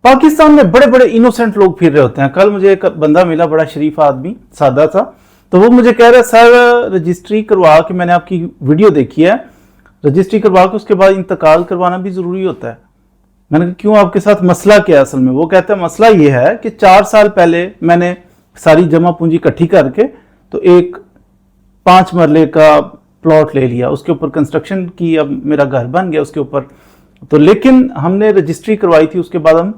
पाकिस्तान में बड़े बड़े इनोसेंट लोग फिर रहे होते हैं। कल मुझे एक बंदा मिला, बड़ा शरीफ आदमी, सादा था, तो वो मुझे कह रहा है सर रजिस्ट्री करवा के, मैंने आपकी वीडियो देखी है, रजिस्ट्री करवा के उसके बाद इंतकाल करवाना भी जरूरी होता है। मैंने कहा क्यों, आपके साथ मसला क्या है असल में? वो कहते हैं मसला ये है कि 4 साल पहले मैंने सारी जमा पूंजी इकट्ठी करके तो एक 5 मरले का प्लॉट ले लिया, उसके ऊपर कंस्ट्रक्शन की, अब मेरा घर बन गया उसके ऊपर। तो लेकिन हमने रजिस्ट्री करवाई थी, उसके बाद हम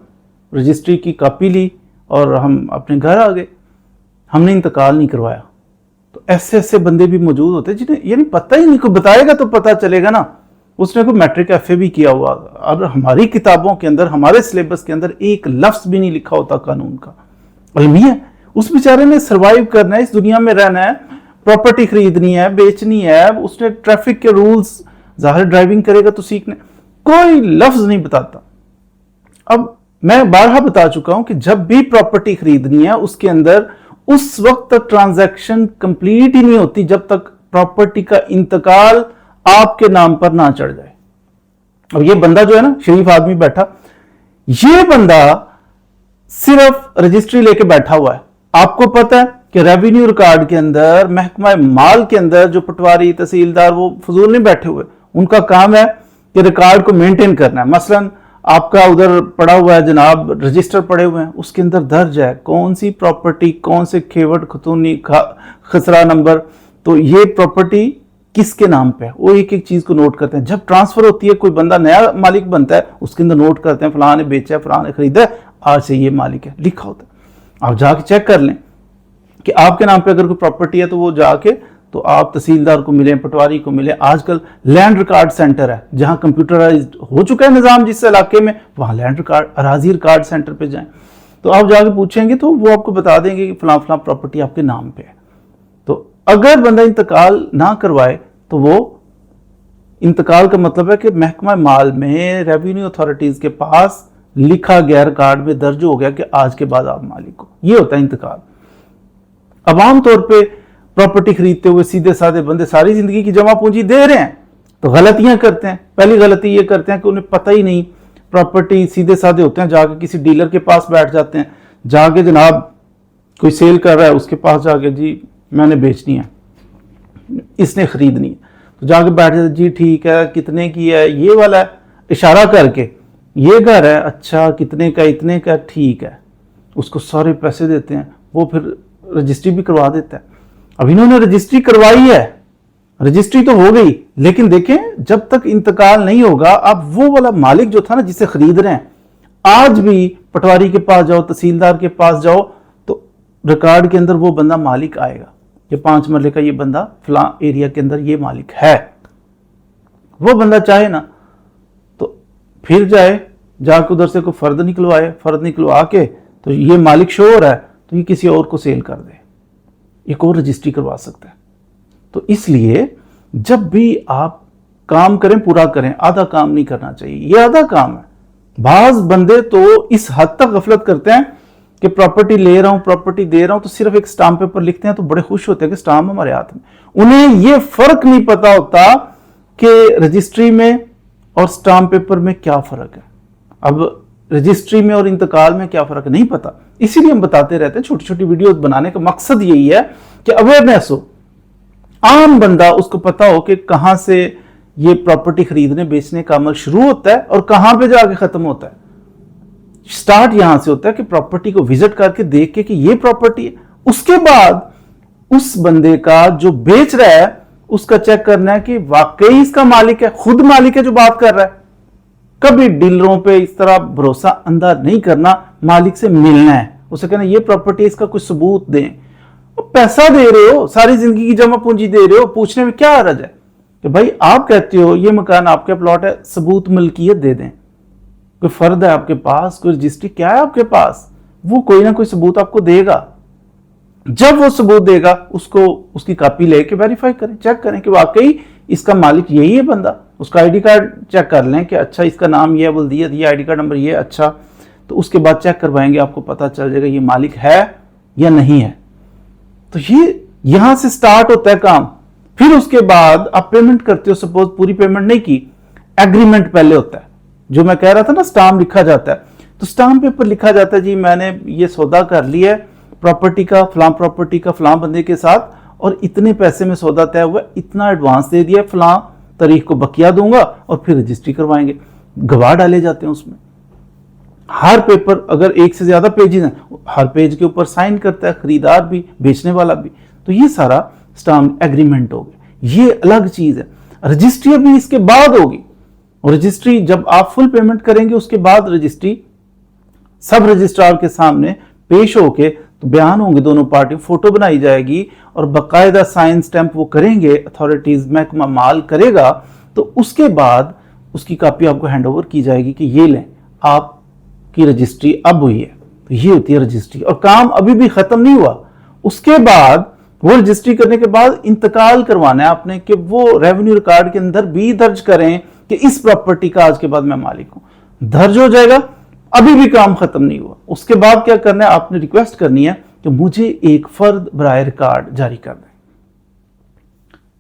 रजिस्ट्री की कॉपी ली और हम अपने घर आ गए, हमने इंतकाल नहीं करवाया। तो ऐसे ऐसे बंदे भी मौजूद होते हैं जिन्हें यानी पता ही नहीं, कोई बताएगा तो पता चलेगा ना। उसने कोई मैट्रिक FA भी किया हुआ, और हमारी किताबों के अंदर, हमारे सिलेबस के अंदर एक लफ्ज भी नहीं लिखा होता कानून का। अलमिया उस बेचारे ने सर्वाइव करना है, इस दुनिया में रहना है, प्रॉपर्टी खरीदनी है, बेचनी है, उसने ट्रैफिक के रूल्स, जाहिर ड्राइविंग करेगा तो सीखने, कोई लफ्ज नहीं बताता। अब मैं बारहा बता चुका हूं कि जब भी प्रॉपर्टी खरीदनी है उसके अंदर उस वक्त तक ट्रांजैक्शन कंप्लीट ही नहीं होती जब तक प्रॉपर्टी का इंतकाल आपके नाम पर ना चढ़ जाए। अब ये बंदा जो है ना, शरीफ आदमी बैठा, ये बंदा सिर्फ रजिस्ट्री लेके बैठा हुआ है। आपको पता है कि रेवेन्यू रिकॉर्ड के अंदर, महकमा माल के अंदर जो पटवारी, तहसीलदार, वो फजूल नहीं बैठे हुए, उनका काम है कि रिकॉर्ड को मेंटेन करना है। मसलन आपका उधर पड़ा हुआ है जनाब, रजिस्टर पड़े हुए हैं, उसके अंदर दर्ज है कौन सी प्रॉपर्टी, कौन से खेवट खतूनी खसरा नंबर, तो ये प्रॉपर्टी किसके नाम पे है, वो एक एक चीज को नोट करते हैं। जब ट्रांसफर होती है, कोई बंदा नया मालिक बनता है, उसके अंदर नोट करते हैं फलां ने बेचा है, फलां ने खरीदा है, आज से ये मालिक है, लिखा होता है। आप जाके चेक कर लें कि आपके नाम पे अगर कोई प्रॉपर्टी है तो वो जाके तो आप तहसीलदार को मिले, पटवारी को मिले। आजकल लैंड रिकॉर्ड सेंटर है, जहां कंप्यूटराइज्ड हो चुका है निजाम, जिस इलाके में, वहां लैंड रिकॉर्ड, अराजी रिकॉर्ड सेंटर पे जाएं, तो आप जाके पूछेंगे तो वो आपको बता देंगे कि फलां फलां प्रॉपर्टी आपके नाम पे है। तो अगर बंदा इंतकाल ना करवाए तो वो इंतकाल का मतलब है कि महकमा माल में, रेवेन्यू अथॉरिटीज के पास लिखा गया, रिकॉर्ड में दर्ज हो गया कि आज के बाद आप मालिक हो। ये होता है इंतकाल। अब आम तौर पे प्रॉपर्टी खरीदते हुए सीधे साधे बंदे सारी जिंदगी की जमा पूंजी दे रहे हैं तो गलतियां करते हैं। पहली गलती ये करते हैं कि उन्हें पता ही नहीं, प्रॉपर्टी सीधे साधे होते हैं, जाके किसी डीलर के पास बैठ जाते हैं, जाके जनाब कोई सेल कर रहा है उसके पास जाके, जी मैंने बेचनी है, इसने खरीदनी है, तो जाके बैठ जाते, जी ठीक है, कितने की है, ये वाला है, इशारा करके, ये घर है, अच्छा कितने का, इतने का, ठीक है, उसको सारे पैसे देते हैं, वो फिर रजिस्ट्री भी करवा देता है। अब इन्होंने रजिस्ट्री करवाई है, रजिस्ट्री तो हो गई, लेकिन देखें जब तक इंतकाल नहीं होगा, अब वो वाला मालिक जो था ना जिसे खरीद रहे हैं, आज भी पटवारी के पास जाओ, तहसीलदार के पास जाओ, तो रिकॉर्ड के अंदर वो बंदा मालिक आएगा, ये 5 मरले का ये बंदा फलां एरिया के अंदर ये मालिक है। वो बंदा चाहे ना तो फिर जाए, जाकर उधर से कोई फर्द निकलवाए, फर्द निकलवा के तो ये मालिक शो हो रहा है तो ये किसी और को सेल कर दे, एक और रजिस्ट्री करवा सकता है। तो इसलिए जब भी आप काम करें पूरा करें, आधा काम नहीं करना चाहिए, ये आधा काम है। बाज बंदे तो इस हद तक गफलत करते हैं कि प्रॉपर्टी ले रहा हूं, प्रॉपर्टी दे रहा हूं, तो सिर्फ एक स्टाम्प पेपर लिखते हैं तो बड़े खुश होते हैं कि स्टाम्प हमारे हाथ में। उन्हें ये फर्क नहीं पता होता कि रजिस्ट्री में और स्टाम्प पेपर में क्या फर्क है। अब रजिस्ट्री में और इंतकाल में क्या फर्क है नहीं पता, इसीलिए हम बताते रहते हैं। छोटी छोटी वीडियोस बनाने का मकसद यही है कि अवेयरनेस हो, आम बंदा उसको पता हो कि कहां से ये प्रॉपर्टी खरीदने बेचने का अमल शुरू होता है और कहां पे जाके खत्म होता है। स्टार्ट यहां से होता है कि प्रॉपर्टी को विजिट करके देख के कि ये प्रॉपर्टी है, उसके बाद उस बंदे का जो बेच रहा है उसका चेक करना है कि वाकई इसका मालिक है, खुद मालिक है जो बात कर रहा है। कभी डीलरों पे इस तरह भरोसा अंधा नहीं करना, मालिक से मिलना है, उसे कहना ये प्रॉपर्टी, इसका कुछ सबूत दें। पैसा दे रहे हो, सारी जिंदगी की जमा पूंजी दे रहे हो, पूछने में क्या हर्ज है कि भाई आप कहते हो ये मकान आपके प्लॉट है, सबूत मलकियत दे दें। कोई फर्द है आपके पास, कोई रजिस्ट्री क्या है आपके पास, वो कोई ना कोई सबूत आपको देगा। जब वो सबूत देगा उसको उसकी कॉपी लेके वेरीफाई करें, चेक करें कि वाकई इसका मालिक यही है बंदा। उसका आईडी कार्ड चेक कर लें कि अच्छा इसका नाम ये है, बल्दियत ये, आईडी कार्ड नंबर ये, अच्छा तो उसके बाद चेक करवाएंगे, आपको पता चल जाएगा ये मालिक है या नहीं है। तो ये यहां से स्टार्ट होता है काम। फिर उसके बाद आप पेमेंट करते हो, सपोज पूरी पेमेंट नहीं की, एग्रीमेंट पहले होता है, जो मैं कह रहा था ना स्टाम्प लिखा जाता है। तो स्टाम्प पेपर लिखा जाता है जी मैंने ये सौदा कर लिया है प्रॉपर्टी का फलां बंदे के साथ, और इतने पैसे में सौदा तय हुआ, इतना एडवांस दे दिया, फलां तारीख को बकिया दूंगा, और फिर रजिस्ट्री करवाएंगे। गवाह डाले जाते हैं उसमें। हर पेपर अगर एक से ज्यादा पेजेस हैं, हर पेज के ऊपर साइन करता है खरीदार भी, बेचने वाला भी। तो ये सारा स्टाम्प एग्रीमेंट हो गया, ये अलग चीज है। रजिस्ट्री अभी इसके बाद होगी, और रजिस्ट्री जब आप फुल पेमेंट करेंगे उसके बाद रजिस्ट्री सब रजिस्ट्रार के सामने पेश होके तो बयान होंगे दोनों पार्टी, फोटो बनाई जाएगी और बाकायदा साइन स्टैंप वो करेंगे, अथॉरिटीज महकमा माल करेगा, तो उसके बाद उसकी कॉपी आपको हैंड ओवर की जाएगी कि ये लें आपकी रजिस्ट्री अब हुई है। तो ये होती है रजिस्ट्री, और काम अभी भी खत्म नहीं हुआ। उसके बाद वो रजिस्ट्री करने के बाद इंतकाल करवाना है आपने कि वो रेवेन्यू रिकॉर्ड के अंदर भी दर्ज करें कि इस प्रॉपर्टी का आज के बाद मैं मालिक हूं। दर्ज हो जाएगा, अभी भी काम खत्म नहीं हुआ। उसके बाद क्या करना है, आपने रिक्वेस्ट करनी है कि मुझे एक फर्द बराए रिकॉर्ड जारी कर दें।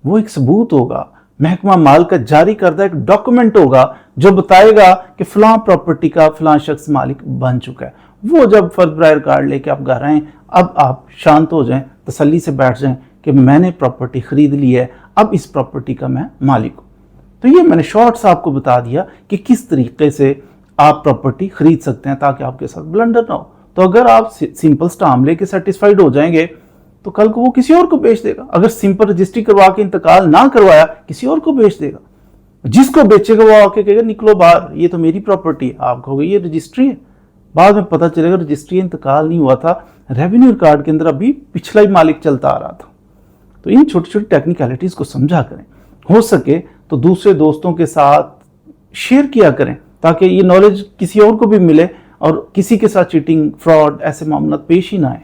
वो एक सबूत होगा, महकमा माल का जारी करदा एक डॉक्यूमेंट होगा जो बताएगा कि फलां प्रॉपर्टी का फलां शख्स मालिक बन चुका है। वो जब फर्द बराए रिकॉर्ड लेके आप घर आए, अब आप शांत हो जाएं, तसल्ली से बैठ जाएं कि मैंने प्रॉपर्टी खरीद ली है, अब इस प्रॉपर्टी का मैं मालिक हूं। तो ये मैंने शॉर्ट्स आपको बता दिया कि किस तरीके से आप प्रॉपर्टी खरीद सकते हैं ताकि आपके साथ ब्लंडर ना हो। तो अगर आप सिंपल स्टाम्प लेके सेटिस्फाइड हो जाएंगे तो कल को वो किसी और को बेच देगा। अगर सिंपल रजिस्ट्री करवा के इंतकाल ना करवाया, किसी और को बेच देगा। जिसको बेचेगा वो आके कहेगा निकलो बाहर, ये तो मेरी प्रॉपर्टी है। आप कहोगे ये रजिस्ट्री है, बाद में पता चलेगा रजिस्ट्री इंतकाल नहीं हुआ था, रेवेन्यू रिकॉर्ड के अंदर अभी पिछला ही मालिक चलता आ रहा था। तो इन छोटी छोटी टेक्निकलिटीज को समझा करें, हो सके तो दूसरे दोस्तों के साथ शेयर किया करें ताकि ये नॉलेज किसी और को भी मिले और किसी के साथ चीटिंग, फ्रॉड, ऐसे मामला पेश ही ना आए।